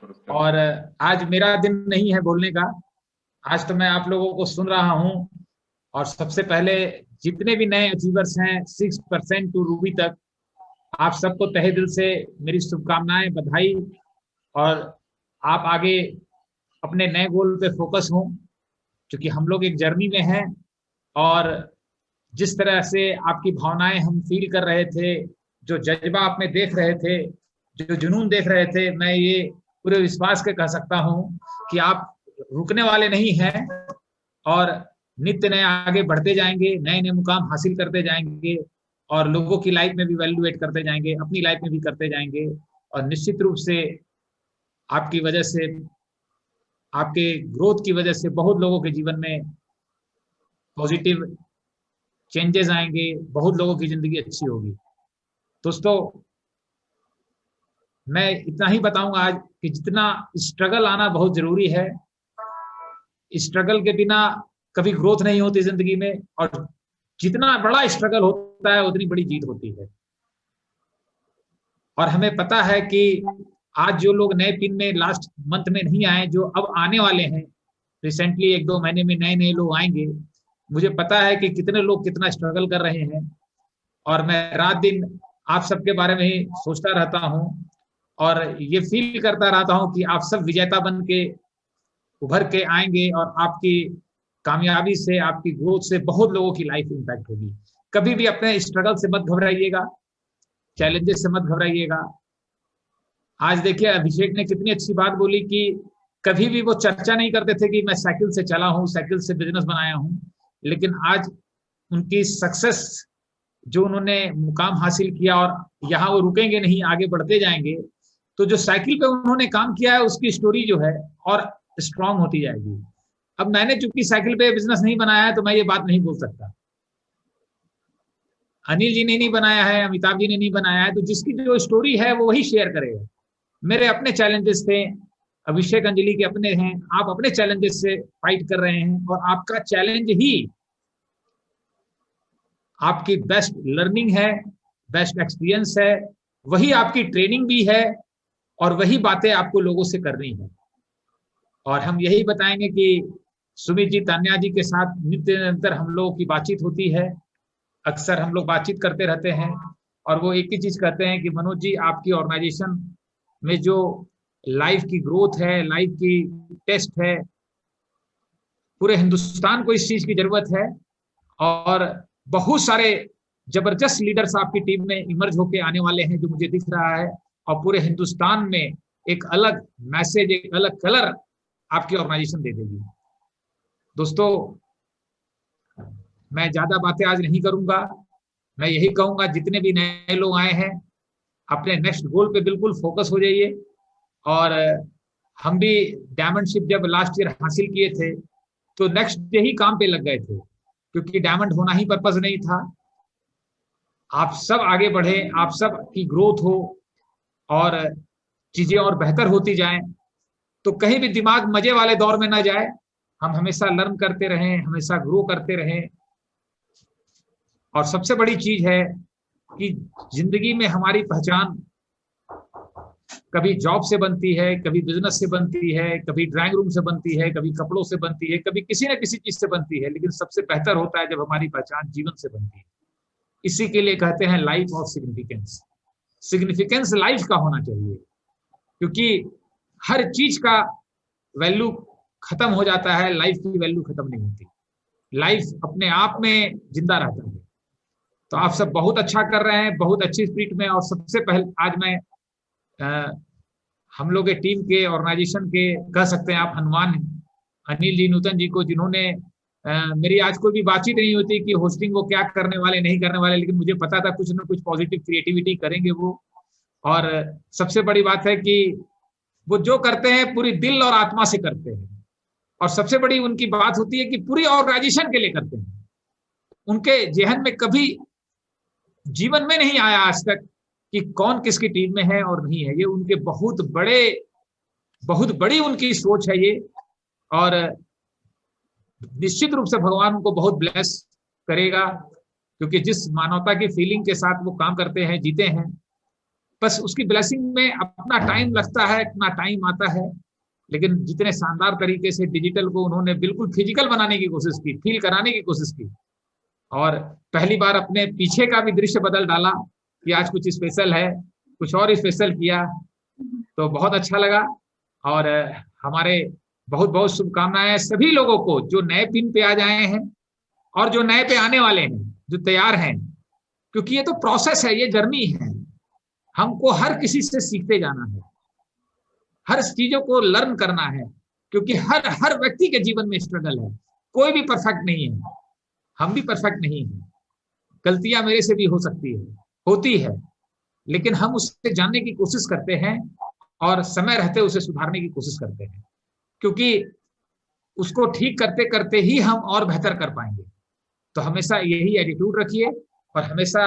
और आज मेरा दिन नहीं है बोलने का। आज तो मैं आप लोगों को सुन रहा हूँ। और सबसे पहले जितने भी नए अचीवर्स हैं 6% टू रूबी तक, आप सबको तहे दिल से मेरी शुभकामनाएं, बधाई। और आप आगे अपने नए गोल पे फोकस हों, क्योंकि हम लोग एक जर्नी में हैं। और जिस तरह से आपकी भावनाएं हम फील कर रहे थे, जो जज्बा आप में देख रहे थे, जो जुनून देख रहे थे, मैं ये पूरे विश्वास के कह सकता हूं कि आप रुकने वाले नहीं हैं और नित्य नए आगे बढ़ते जाएंगे, नए नए मुकाम हासिल करते जाएंगे और लोगों की लाइफ में भी वैल्यूएट करते जाएंगे, अपनी लाइफ में भी करते जाएंगे। और निश्चित रूप से आपकी वजह से, आपके ग्रोथ की वजह से बहुत लोगों के जीवन में पॉजिटिव चेंजेस आएंगे, बहुत लोगों की जिंदगी अच्छी होगी। दोस्तों, मैं इतना ही बताऊंगा आज कि जितना स्ट्रगल आना बहुत जरूरी है। स्ट्रगल के बिना कभी ग्रोथ नहीं होती जिंदगी में, और जितना बड़ा स्ट्रगल होता है उतनी बड़ी जीत होती है। और हमें पता है कि आज जो लोग नए पिन में लास्ट मंथ में नहीं आए, जो अब आने वाले हैं, रिसेंटली 1-2 महीने में नए नए लोग आएंगे, मुझे पता है कि कितने लोग कितना स्ट्रगल कर रहे हैं। और मैं रात दिन आप सबके बारे में ही सोचता रहता हूँ और ये फील करता रहता हूँ कि आप सब विजेता बन के उभर के आएंगे और आपकी कामयाबी से, आपकी ग्रोथ से बहुत लोगों की लाइफ इंपैक्ट होगी। कभी भी अपने स्ट्रगल से मत घबराइएगा, चैलेंजेस से मत घबराइएगा। आज देखिए, अभिषेक ने कितनी अच्छी बात बोली कि कभी भी वो चर्चा नहीं करते थे कि मैं साइकिल से चला हूं, साइकिल से बिजनेस बनाया हूं, लेकिन आज उनकी सक्सेस, जो उन्होंने मुकाम हासिल किया, और यहाँ वो रुकेंगे नहीं, आगे बढ़ते जाएंगे। तो जो साइकिल पे उन्होंने काम किया है उसकी स्टोरी जो है और स्ट्रांग होती जाएगी। अब मैंने चूंकि साइकिल पे बिजनेस नहीं बनाया है तो मैं ये बात नहीं बोल सकता, अनिल जी ने नहीं बनाया है, अमिताभ जी ने नहीं बनाया है, तो जिसकी जो स्टोरी है वो वही शेयर करेगा। मेरे अपने चैलेंजेस थे, अभिषेक अंजलि के अपने हैं, आप अपने चैलेंजेस से फाइट कर रहे हैं, और आपका चैलेंज ही आपकी बेस्ट लर्निंग है, बेस्ट एक्सपीरियंस है, वही आपकी ट्रेनिंग भी है, और वही बातें आपको लोगों से करनी है। और हम यही बताएंगे कि सुमित जी, तान्या जी के साथ नित्य निरंतर हम लोगों की बातचीत होती है, अक्सर हम लोग बातचीत करते रहते हैं। और वो एक ही चीज कहते हैं कि मनोज जी, आपकी ऑर्गेनाइजेशन में जो लाइफ की ग्रोथ है, लाइफ की टेस्ट है, पूरे हिंदुस्तान को इस चीज की जरूरत है। और बहुत सारे जबरदस्त लीडर्स आपकी टीम में इमर्ज होके आने वाले हैं, जो मुझे दिख रहा है। और पूरे हिंदुस्तान में एक अलग मैसेज, एक अलग कलर आपकी ऑर्गेनाइजेशन दे देगी। दोस्तों, मैं ज्यादा बातें आज नहीं करूंगा। मैं यही कहूंगा, जितने भी नए लोग आए हैं, अपने नेक्स्ट गोल पे बिल्कुल फोकस हो जाइए। और हम भी डायमंडशिप जब लास्ट ईयर हासिल किए थे तो नेक्स्ट डे ही काम पे लग गए थे, क्योंकि डायमंड होना ही पर्पस नहीं था। आप सब आगे बढ़े, आप सब की ग्रोथ हो और चीजें और बेहतर होती जाएं, तो कहीं भी दिमाग मजे वाले दौर में ना जाए। हम हमेशा लर्न करते रहें, हमेशा ग्रो करते रहें। और सबसे बड़ी चीज है कि जिंदगी में हमारी पहचान कभी जॉब से बनती है, कभी बिजनेस से बनती है, कभी ड्राइंग रूम से बनती है, कभी कपड़ों से बनती है, कभी किसी न किसी चीज से बनती है, लेकिन सबसे बेहतर होता है जब हमारी पहचान जीवन से बनती है। इसी के लिए कहते हैं life of significance. Significance life का होना चाहिए, क्योंकि हर चीज का वैल्यू खत्म हो जाता है, लाइफ की वैल्यू खत्म नहीं होती। लाइफ अपने आप में जिंदा रहता है। तो आप सब बहुत अच्छा कर रहे हैं, बहुत अच्छी स्पीड में। और सबसे पहले आज मैं हम लोग के टीम के, ऑर्गेनाइजेशन के, कह सकते हैं आप हनुमान, अनिल जी, नूतन जी को, जिन्होंने मेरी आज कोई भी बातचीत नहीं होती कि होस्टिंग वो क्या करने वाले, नहीं करने वाले, लेकिन मुझे पता था कुछ ना कुछ पॉजिटिव क्रिएटिविटी करेंगे वो। और सबसे बड़ी बात है कि वो जो करते हैं पूरी दिल और आत्मा से करते हैं। और सबसे बड़ी उनकी बात होती है कि पूरी ऑर्गेनाइजेशन के लिए करते हैं। उनके जहन में कभी जीवन में नहीं आया आज तक कि कौन किसकी टीम में है और नहीं है। ये उनके बहुत बड़ी उनकी सोच है ये। और निश्चित रूप से भगवान उनको बहुत ब्लेस करेगा, क्योंकि जिस मानवता की फीलिंग के साथ वो काम करते हैं, जीते हैं, बस उसकी ब्लेसिंग में अपना टाइम लगता है, अपना टाइम आता है, लेकिन जितने शानदार तरीके से डिजिटल को उन्होंने बिल्कुल फिजिकल बनाने की कोशिश की, फील कराने की कोशिश की, और पहली बार अपने पीछे का भी दृश्य बदल डाला कि आज कुछ स्पेशल है, कुछ और स्पेशल किया, तो बहुत अच्छा लगा। और हमारे बहुत बहुत शुभकामनाएं सभी लोगों को जो नए पिन पे आ जाए हैं और जो नए पे आने वाले हैं, जो तैयार हैं, क्योंकि ये तो प्रोसेस है, ये जर्नी है। हमको हर किसी से सीखते जाना है, हर चीजों को लर्न करना है, क्योंकि हर हर व्यक्ति के जीवन में स्ट्रगल है, कोई भी परफेक्ट नहीं है, हम भी परफेक्ट नहीं है, गलतियां मेरे से भी हो सकती है, होती है, लेकिन हम उससे जानने की कोशिश करते हैं और समय रहते उसे सुधारने की कोशिश करते हैं, क्योंकि उसको ठीक करते करते ही हम और बेहतर कर पाएंगे। तो हमेशा यही एटीट्यूड रखिए और हमेशा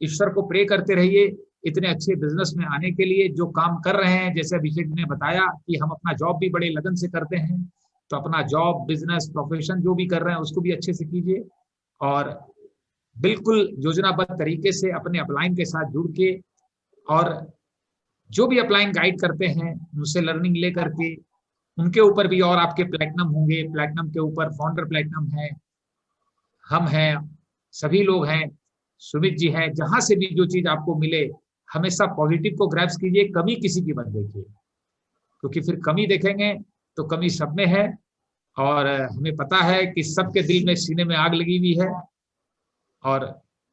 ईश्वर को प्रे करते रहिए इतने अच्छे बिजनेस में आने के लिए। जो काम कर रहे हैं, जैसे अभिषेक ने बताया कि हम अपना जॉब भी बड़े लगन से करते हैं, तो अपना जॉब, बिजनेस, प्रोफेशन जो भी कर रहे हैं उसको भी अच्छे से कीजिए, और बिल्कुल योजनाबद्ध तरीके से अपने अपलाइन के साथ जुड़ के, और जो भी अपलाइन गाइड करते हैं उनसे लर्निंग ले करके, उनके ऊपर भी और आपके प्लैटिनम होंगे, प्लैटिनम के ऊपर फाउंडर प्लैटिनम है, हम हैं, सभी लोग हैं, सुमित जी हैं, जहां से भी जो चीज आपको मिले हमेशा पॉजिटिव को ग्रैब्स कीजिए, कमी किसी की मत देखिए, क्योंकि फिर कमी देखेंगे तो कमी सब में है, और हमें पता है कि सबके दिल में, सीने में आग लगी हुई है और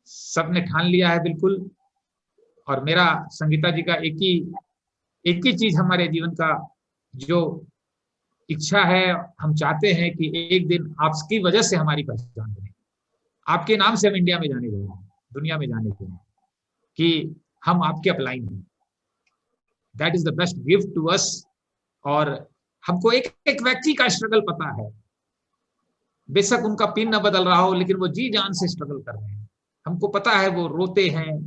सबने ठान लिया है बिल्कुल। और मेरा संगीता जी का एक ही चीज हमारे जीवन का जो इच्छा है, हम चाहते हैं कि एक दिन आपकी वजह से हमारी पहचान बने, आपके नाम से हम इंडिया में जाने जाए, दुनिया में जाने के लिए, कि हम आपके अपलाइन हैं। That is the best gift to us. और हमको एक एक व्यक्ति का स्ट्रगल पता है, बेशक उनका पिन न बदल रहा हो, लेकिन वो जी जान से स्ट्रगल कर रहे हैं, हमको पता है, वो रोते हैं,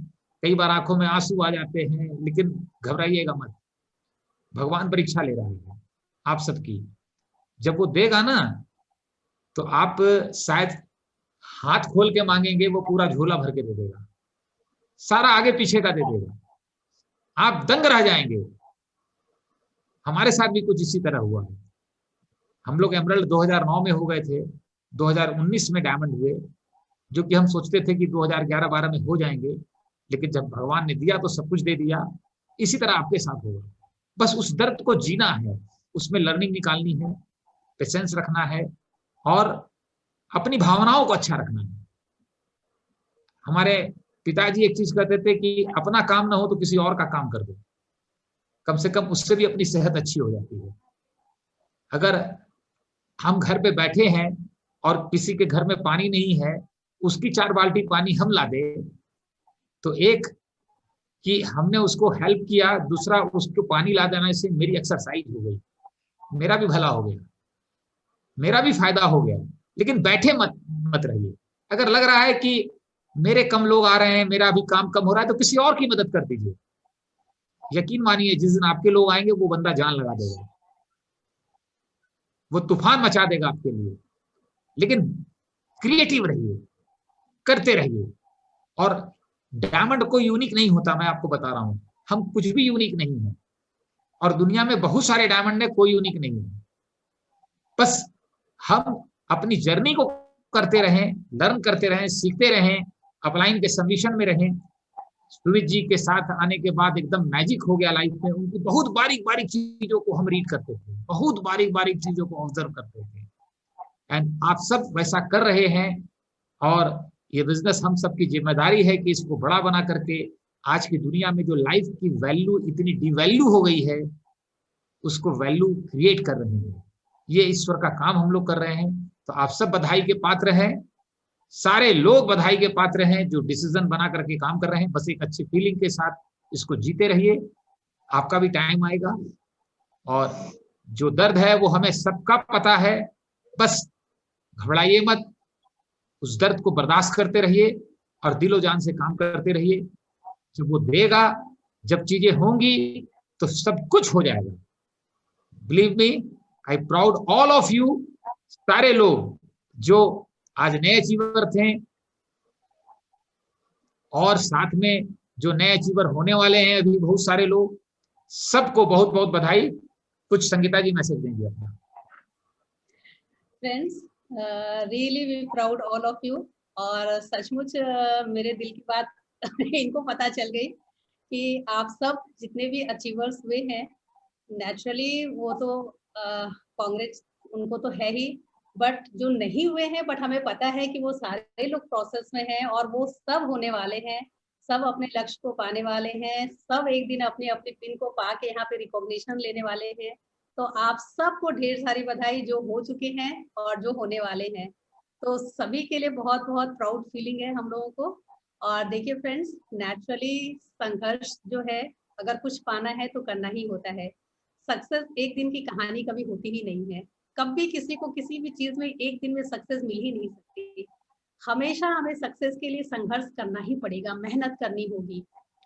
कई बार आंखों में आंसू आ जाते हैं, लेकिन घबराइएगा मत, भगवान परीक्षा ले रहा है आप सबकी। जब वो देगा ना, तो आप शायद हाथ खोल के मांगेंगे, वो पूरा झोला भर के दे देगा, सारा आगे पीछे का दे देगा, आप दंग रह जाएंगे। हमारे साथ भी कुछ इसी तरह हुआ है। हम लोग एमरल्ड 2009 में हो गए थे, 2019 में डायमंड हुए, जो कि हम सोचते थे कि 2011-12 में हो जाएंगे, लेकिन जब भगवान ने दिया तो सब कुछ दे दिया। इसी तरह आपके साथ होगा, बस उस दर्द को जीना है, उसमें लर्निंग निकालनी है, पेशेंस रखना है, और अपनी भावनाओं को अच्छा रखना है। हमारे पिताजी एक चीज कहते थे कि अपना काम ना हो तो किसी और का काम कर दो, कम से कम उससे भी अपनी सेहत अच्छी हो जाती है। अगर हम घर पे बैठे हैं और किसी के घर में पानी नहीं है, उसकी 4 बाल्टी पानी हम ला दे, तो एक कि हमने उसको हेल्प किया, दूसरा उसको पानी ला देने से मेरी एक्सरसाइज हो गई, मेरा भी भला हो गया, मेरा भी फायदा हो गया। लेकिन बैठे मत मत रहिए। अगर लग रहा है कि मेरे कम लोग आ रहे हैं, मेरा भी काम कम हो रहा है, तो किसी और की मदद कर दीजिए। यकीन मानिए, जिस दिन आपके लोग आएंगे वो बंदा जान लगा देगा, वो तूफान मचा देगा आपके लिए। लेकिन क्रिएटिव रहिए, करते रहिए। और डायमंड कोई यूनिक नहीं होता, मैं आपको बता रहा हूं, हम कुछ भी यूनिक नहीं है, और दुनिया में बहुत सारे डायमंड है, कोई यूनिक नहीं है। बस हम अपनी जर्नी को करते रहें, लर्न करते रहें, सीखते रहें, अपलाइन के सबमिशन में रहें। सुमित जी के साथ आने के बाद एकदम मैजिक हो गया लाइफ में। उनकी बहुत बारीक बारीक चीजों को हम रीड करते थे, बहुत बारीक बारीक चीजों को ऑब्जर्व करते थे, एंड आप सब वैसा कर रहे हैं। और ये बिजनेस हम सबकी जिम्मेदारी है कि इसको बड़ा बना करके आज की दुनिया में जो लाइफ की वैल्यू इतनी डिवैल्यू हो गई है, उसको वैल्यू क्रिएट कर रहे हैं। ये ईश्वर का काम हम लोग कर रहे हैं। तो आप सब बधाई के पात्र हैं, सारे लोग बधाई के पात्र हैं जो डिसीजन बना करके काम कर रहे हैं। बस एक अच्छी फीलिंग के साथ इसको जीते रहिए, आपका भी टाइम आएगा। और जो दर्द है वो हमें सबका पता है, बस घबराइए मत, उस दर्द को बर्दाश्त करते रहिए और दिलो जान से काम करते रहिए। जब वो देगा, जब चीजें होंगी, तो सब कुछ हो जाएगा। Believe me, I proud all of you. सारे लोग जो आज नए अचीवर थे और साथ में जो नए अचीवर होने वाले हैं अभी बहुत सारे लोग, सबको बहुत बहुत बधाई। कुछ संगीता जी मैसेज देंगे अपना। Friends, really we proud all of you. और सचमुच मेरे दिल की बात इनको पता चल गई कि आप सब जितने भी अचीवर्स हुए हैं, नेचुरली वो तो कांग्रेस उनको तो है ही, बट जो नहीं हुए हैं, बट हमें पता है कि वो सारे लोग प्रोसेस में हैं और वो सब होने वाले हैं, सब अपने लक्ष्य को पाने वाले हैं, सब एक दिन अपने अपने पिन को पा के यहाँ पे रिकॉग्निशन लेने वाले हैं। तो आप सबको ढेर सारी बधाई, जो हो चुके हैं और जो होने वाले हैं। तो सभी के लिए बहुत बहुत प्राउड फीलिंग है हम लोगों को। और देखिए फ्रेंड्स, नेचुरली संघर्ष जो है, अगर कुछ पाना है तो करना ही होता है। सक्सेस एक दिन की कहानी कभी होती ही नहीं है। कभी किसी को किसी भी चीज में एक दिन में सक्सेस मिल ही नहीं सकती। हमेशा हमें सक्सेस के लिए संघर्ष करना ही पड़ेगा, मेहनत करनी होगी,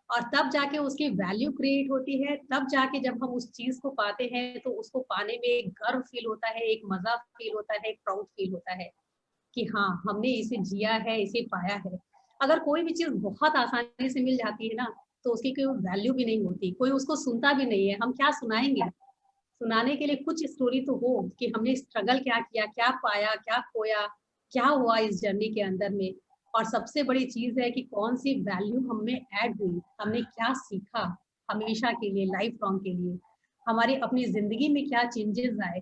और तब जाके उसकी वैल्यू क्रिएट होती है। तब जाके जब हम उस चीज को पाते हैं तो उसको पाने में एक गर्व फील होता है, एक मजा फील होता है, एक प्राउड फील होता है कि हाँ, हमने इसे जिया है, इसे पाया है। अगर कोई भी चीज बहुत आसानी से मिल जाती है ना, तो उसकी कोई वैल्यू भी नहीं होती, कोई उसको सुनता भी नहीं है। हम क्या सुनाएंगे? सुनाने के लिए कुछ स्टोरी तो हो कि हमने स्ट्रगल क्या किया, क्या पाया, क्या खोया, क्या हुआ इस जर्नी के अंदर में। और सबसे बड़ी चीज है कि कौन सी वैल्यू हमें ऐड हुई, हमने क्या सीखा हमेशा के लिए, लाइफ लॉन्ग के लिए। हमारी अपनी जिंदगी में क्या चेंजेस आए,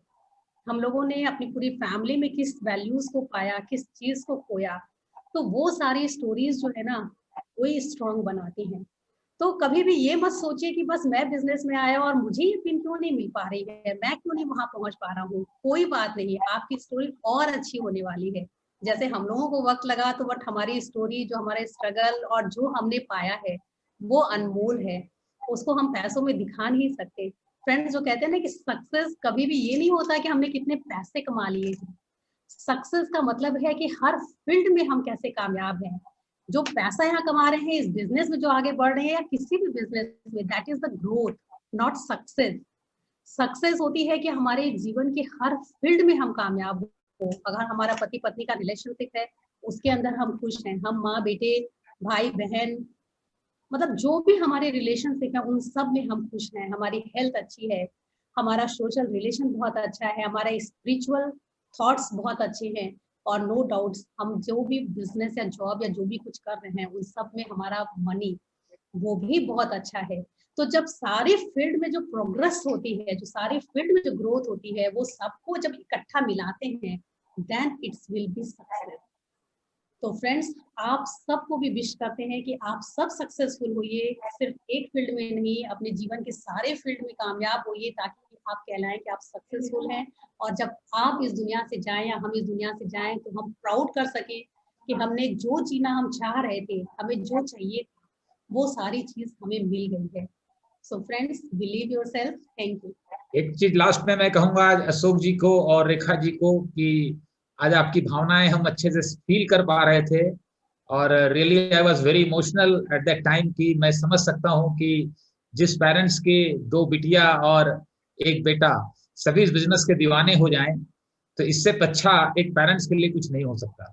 हम लोगों ने अपनी पूरी फैमिली में किस वैल्यूज को पाया, किस चीज को खोया। तो वो सारी स्टोरीज जो है ना, वही स्ट्रॉन्ग बनाती हैं। तो कभी भी ये मत सोचिए कि बस मैं बिजनेस में आया और मुझे ये पिन क्यों नहीं मिल पा रही है, मैं क्यों नहीं वहां पहुंच पा रहा हूँ। कोई बात नहीं, आपकी स्टोरी और अच्छी होने वाली है। जैसे हम लोगों को वक्त लगा, तो बट हमारी स्टोरी, जो हमारे स्ट्रगल और जो हमने पाया है, वो अनमोल है। उसको हम पैसों में दिखा नहीं सकते। फ्रेंड्स, जो कहते हैं ना कि सक्सेस कभी भी ये नहीं होता कि हमने कितने पैसे कमा लिए। सक्सेस का मतलब है कि हर फील्ड में हम कैसे कामयाब हैं। जो पैसा यहाँ कमा रहे हैं इस बिजनेस में, जो आगे बढ़ रहे हैं या किसी भी बिजनेस में, that is the growth, not success. Success होती है कि हमारे जीवन के हर फील्ड में हम कामयाब हो। अगर हमारा पति पत्नी का रिलेशनशिप है, उसके अंदर हम खुश हैं, हम माँ बेटे, भाई बहन, मतलब जो भी हमारे रिलेशनशिप है उन सब में हम खुश हैं, हमारी हेल्थ अच्छी है, हमारा सोशल रिलेशन बहुत अच्छा है, हमारा स्पिरिचुअल थॉट्स बहुत अच्छे हैं। और नो डाउट्स, हम जो भी बिजनेस या जॉब या जो भी कुछ कर रहे हैं, उन सब में हमारा मनी वो भी बहुत अच्छा है। तो जब सारे फील्ड में जो प्रोग्रेस होती है, जो सारे फील्ड में जो ग्रोथ होती है, वो सबको जब इकट्ठा मिलाते हैं, then it's will be success. तो फ्रेंड्स, आप सबको भी विश करते हैं कि आप सब सक्सेसफुल होइए, सिर्फ एक फील्ड में नहीं, अपने जीवन के सारे फील्ड में कामयाब होइए, ताकि आप कहलाएं कि आप सक्सेसफुल हैं। और जब आप इस दुनिया से जाएं या हम इस दुनिया से जाएं, तो हम प्राउड कर सकें कि हमने जो जीना हम चाह रहे थे, हमें जो चाहिए था, वो सारी चीज हमें मिल गई है। So friends, believe yourself. Thank you. एक चीज लास्ट में मैं कहूंगा अशोक जी को और रेखा जी को कि आज आपकी भावनाएं हम अच्छे से फील कर पा रहे थे, और really I was very emotional at that time कि मैं समझ सकता हूं कि जिस पेरेंट्स के दो बिटिया और एक बेटा सभी इस बिजनेस के दीवाने हो जाएं, तो इससे अच्छा एक पेरेंट्स के लिए कुछ नहीं हो सकता,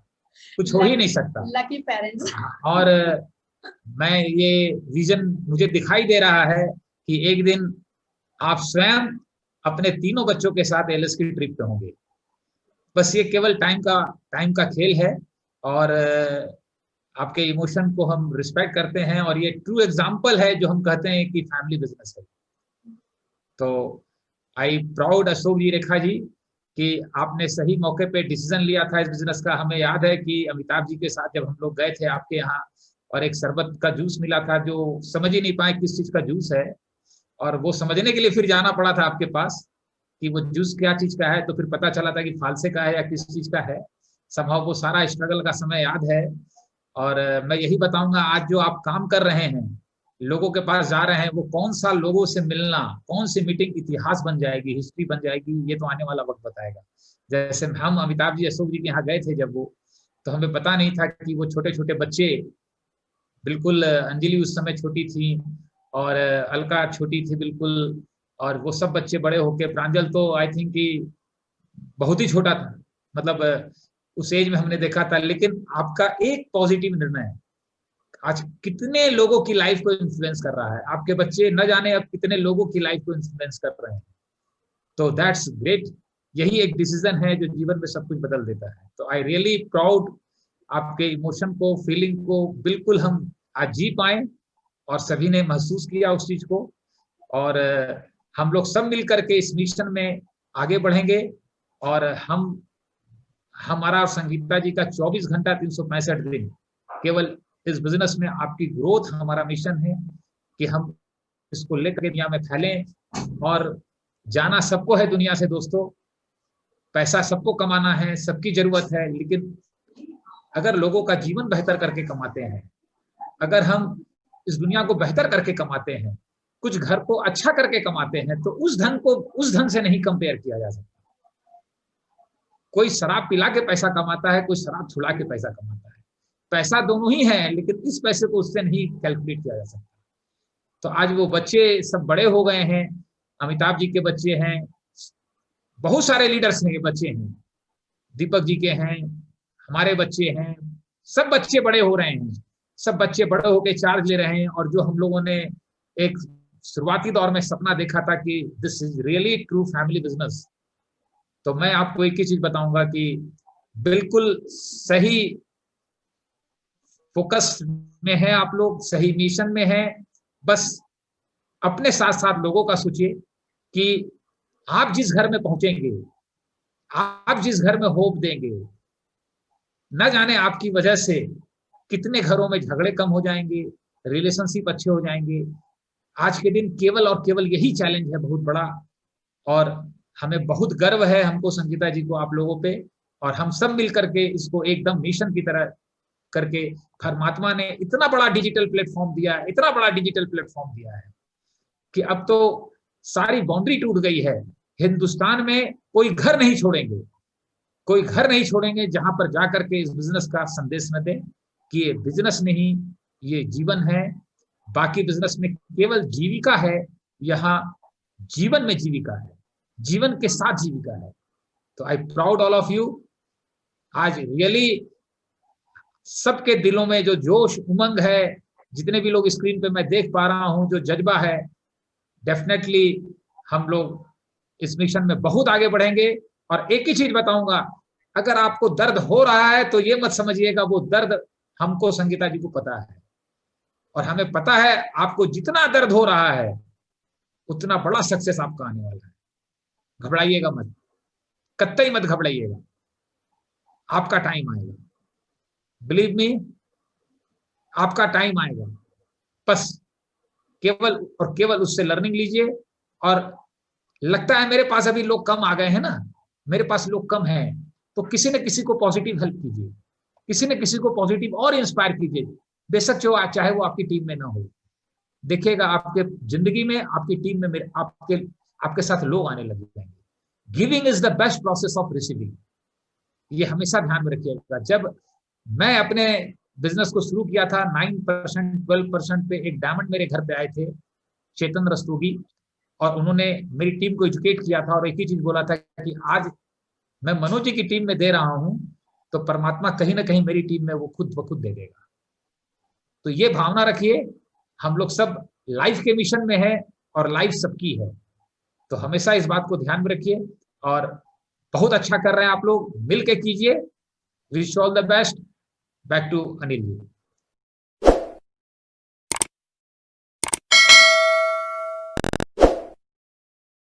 कुछ हो ही नहीं सकता। Lucky parents. और मैं ये विजन मुझे दिखाई दे रहा है कि एक दिन आप स्वयं अपने तीनों बच्चों के साथ एलएस की ट्रिप पे होंगे। बस ये केवल टाइम का खेल है, और आपके इमोशन को हम रिस्पेक्ट करते हैं, और ये ट्रू एग्जाम्पल है जो हम कहते हैं कि फैमिली बिजनेस है। तो आई प्राउड अशोक जी, रेखा जी, कि आपने सही मौके पे डिसीजन लिया था इस बिजनेस का। हमें याद है कि अमिताभ जी के साथ जब हम लोग गए थे आपके यहाँ, और एक शरबत का जूस मिला था जो समझ ही नहीं पाए किस चीज का जूस है, और वो समझने के लिए फिर जाना पड़ा था आपके पास कि वो जूस क्या चीज का है, तो फिर पता चला था कि फालसे का है या किस चीज का है। संभव वो सारा स्ट्रगल का समय याद है। और मैं यही बताऊंगा, आज जो आप काम कर रहे हैं, लोगों के पास जा रहे हैं, वो कौन सा लोगों से मिलना, कौन सी मीटिंग इतिहास बन जाएगी, हिस्ट्री बन जाएगी, ये तो आने वाला वक्त बताएगा। जैसे हम अमिताभ जी, अशोक जी के यहाँ गए थे जब वो, तो हमें पता नहीं था कि वो छोटे छोटे बच्चे, बिल्कुल अंजलि उस समय छोटी थी, और अलका छोटी थी बिल्कुल, और वो सब बच्चे बड़े होके, प्रांजल तो आई थिंक कि बहुत ही छोटा था, मतलब उस एज में हमने देखा था। लेकिन आपका एक पॉजिटिव निर्णय, आज कितने लोगों की लाइफ को इन्फ्लुएंस कर रहा है, आपके बच्चे न जाने अब कितने लोगों की लाइफ को इन्फ्लुएंस कर रहे हैं। तो दैट्स ग्रेट, यही एक डिसीजन है जो जीवन में सब कुछ बदल देता है। तो आई रियली प्राउड, आपके इमोशन को, फीलिंग को बिल्कुल हम आज जी पाए और सभी ने महसूस किया उस चीज को। और हम लोग सब मिल करके इस मिशन में आगे बढ़ेंगे। और हमारा और संगीता जी का 24 घंटा 365 दिन केवल इस बिजनेस में आपकी ग्रोथ हमारा मिशन है कि हम इसको लेकर दुनिया में फैलें। और जाना सबको है दुनिया से दोस्तों, पैसा सबको कमाना है, सबकी जरूरत है, लेकिन अगर लोगों का जीवन बेहतर करके कमाते हैं, अगर हम इस दुनिया को बेहतर करके कमाते हैं, कुछ घर को अच्छा करके कमाते हैं, तो उस धन को उस धन से नहीं कंपेयर किया जा सकता। कोई शराब पिला के पैसा कमाता है, कोई शराब छुड़ा के पैसा कमाता है, पैसा दोनों ही है, लेकिन इस पैसे को उससे नहीं कैलकुलेट किया जा सकता। तो आज वो बच्चे सब बड़े हो गए हैं, अमिताभ जी के बच्चे हैं, बहुत सारे लीडर्स के बच्चे हैं, दीपक जी के हैं, हमारे बच्चे हैं, सब बच्चे बड़े हो रहे हैं, सब बच्चे बड़े होके चार्ज ले रहे हैं। और जो हम लोगों ने एक शुरुआती दौर में सपना देखा था कि this is really true family business, तो मैं आपको एक ही चीज बताऊंगा कि बिल्कुल सही फोकस में है आप लोग, सही मिशन में है। बस अपने साथ साथ लोगों का सोचिए कि आप जिस घर में पहुंचेंगे, आप जिस घर में होप देंगे, न जाने आपकी वजह से कितने घरों में झगड़े कम हो जाएंगे, रिलेशनशिप अच्छे हो जाएंगे। आज के दिन केवल और केवल यही चैलेंज है बहुत बड़ा, और हमें बहुत गर्व है हमको, संगीता जी को, आप लोगों पे। और हम सब मिल करके इसको एकदम मिशन की तरह करके, परमात्मा ने इतना बड़ा डिजिटल प्लेटफॉर्म दिया है, इतना बड़ा डिजिटल प्लेटफॉर्म दिया है कि अब तो सारी बाउंड्री टूट गई है। हिंदुस्तान में कोई घर नहीं छोड़ेंगे, कोई घर नहीं छोड़ेंगे जहां पर जाकर के इस बिजनेस का संदेश न दें कि ये बिजनेस नहीं, ये जीवन है। बाकी बिजनेस में केवल जीविका है, यहाँ जीवन में जीविका है, जीवन के साथ जीविका है। तो I proud all of you. आज रियली सबके दिलों में जो जोश उमंग है, जितने भी लोग स्क्रीन पे मैं देख पा रहा हूं, जो जज्बा है, डेफिनेटली हम लोग इस मिशन में बहुत आगे बढ़ेंगे। और एक ही चीज बताऊंगा, अगर आपको दर्द हो रहा है तो ये मत समझिएगा वो दर्द हमको, संगीता जी को पता है, और हमें पता है आपको जितना दर्द हो रहा है उतना बड़ा सक्सेस आपका आने वाला है। घबराइएगा मत, कतई मत घबराइएगा, आपका टाइम आएगा, बिलीव मी, आपका टाइम आएगा। बस केवल और केवल उससे लर्निंग लीजिए। और लगता है मेरे पास अभी लोग कम आ गए हैं ना, मेरे पास लोग कम हैं, तो किसी न किसी को पॉजिटिव हेल्प कीजिए, किसी न किसी को पॉजिटिव और इंस्पायर कीजिए, बेशक जो चाहे वो आपकी टीम में ना हो। देखिएगा आपके जिंदगी में, आपकी टीम में मेरे आपके साथ लोग आने लग जाएंगे। Giving is the best process of receiving, ये हमेशा ध्यान में रखिएगा। जब मैं अपने बिजनेस को शुरू किया था, 9% 12% पे एक डायमंड मेरे घर पे आए थे, चेतन रस्तोगी, और उन्होंने मेरी टीम को एजुकेट किया था और एक ही चीज बोला था कि आज मैं मनोज जी की टीम में दे रहा हूं तो परमात्मा कहीं ना कहीं मेरी टीम में वो खुद ब खुद दे देगा। तो ये भावना रखिए, हम लोग सब लाइफ के मिशन में है और लाइफ सबकी है, तो हमेशा इस बात को ध्यान में रखिए। और बहुत अच्छा कर रहे हैं आप लोग, मिल के कीजिए। Wish all the best. Back to Anil ji.